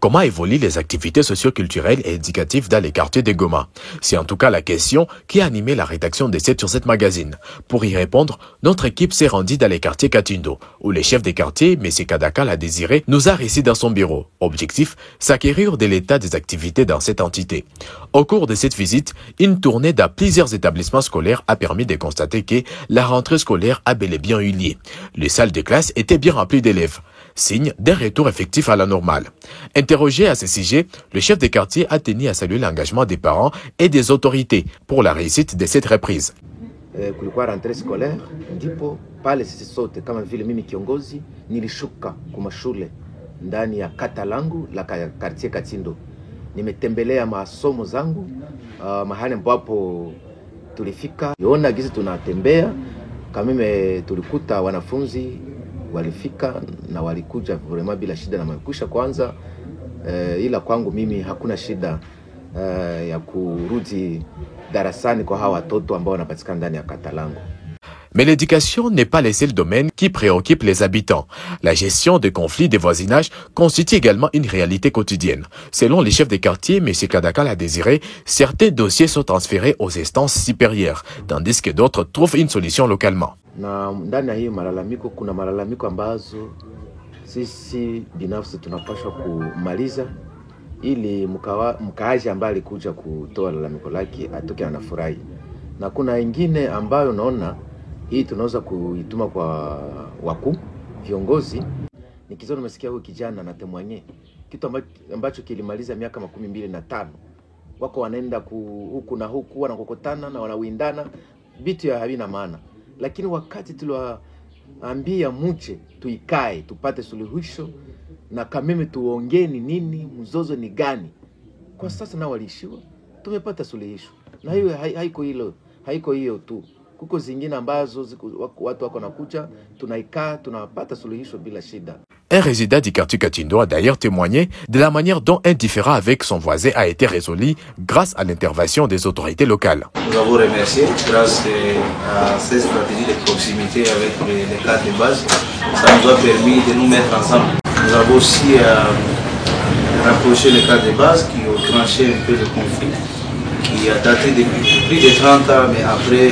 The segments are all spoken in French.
Comment évoluent les activités socio-culturelles et éducatives dans les quartiers de Goma? C'est en tout cas la question qui a animé la rédaction de 7 sur 7 magazine. Pour y répondre, notre équipe s'est rendue dans les quartiers Katindo, où le chef des quartiers, M. Kadaka l'a désiré, nous a réussi dans son bureau. Objectif, s'acquérir de l'état des activités dans cette entité. Au cours de cette visite, une tournée dans plusieurs établissements scolaires a permis de constater que la rentrée scolaire a bel et bien eu lieu. Les salles de classe étaient bien remplies d'élèves, signe d'un retour effectif à la normale. Interrogé à ce sujet, le chef de quartier a tenu à saluer l'engagement des parents et des autorités pour la réussite de cette reprise. Kulikuwa rentrée scolaire, ndipo pale sisi sote kama vile mimi kiongozi nilishuka kwa shule ndani ya kata langu la quartier Katindo. Nimetembelea masomo zangu mahali ambapo tulifika. Niona gizi tunatembea kama tulikuta wanafunzi walifika na walikuja vraiment bila shida na makusha kwanza, ila kwangu mimi hakuna shida ya kurudi darasani kwa hawa watoto ambao wanapatikana ndani ya kata langu. Mais l'éducation n'est pas le seul domaine qui préoccupe les habitants. La gestion des conflits de voisinage constitue également une réalité quotidienne. Selon les chefs des quartiers, M. Kadaka l'a désiré, certains dossiers sont transférés aux instances supérieures, tandis que d'autres trouvent une solution localement. Na ndani ya hii malalamiko kuna malalamiko ambazo sisi binafsi tunapaswa kumaliza ili mkaaji ambaye alikuja kutoa lalamiko lake atoke anafurahi. Na kuna ingine ambayo naona hii tunaweza kuituma kwa wakuu viongozi. Nikizo nimesikia huyu kijana na temwanye kitu ambacho kilimaliza miaka 25. Wako wanaenda huku na huku wanakokotana na wanawindana, vitu ya havina maana. Lakini wakati tuliwaambia muje tuikae tupate suluhisho na kameme tuongeni nini mzozo ni gani, kwa sasa na walishiwa tumepata suluhisho. Na hiyo haiko hiyo tu, kuko zingine ambazo watu wako nakuja tunaikaa tunapata suluhisho bila shida. Un résident du quartier Katindo a d'ailleurs témoigné de la manière dont un différend avec son voisin a été résolu grâce à l'intervention des autorités locales. Nous avons remercié grâce à ces stratégies de proximité avec les cadres de base. Ça nous a permis de nous mettre ensemble. Nous avons aussi rapproché les cadres de base qui ont tranché un peu le conflit, qui a daté depuis plus de 30 ans, mais après,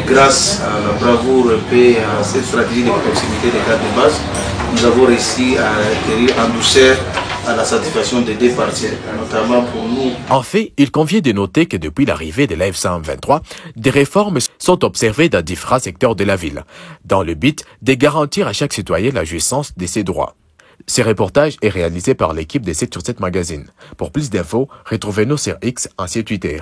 grâce à la bravoure et à cette stratégie de proximité des cadres de base, nous avons réussi à acquérir en douceur à la satisfaction des deux parties, notamment pour nous. En fait, il convient de noter que depuis l'arrivée de la F-123, des réformes sont observées dans différents secteurs de la ville, dans le but de garantir à chaque citoyen la jouissance de ses droits. Ce reportage est réalisé par l'équipe de 7 sur 7 magazine. Pour plus d'infos, retrouvez-nous sur X, ancien Twitter.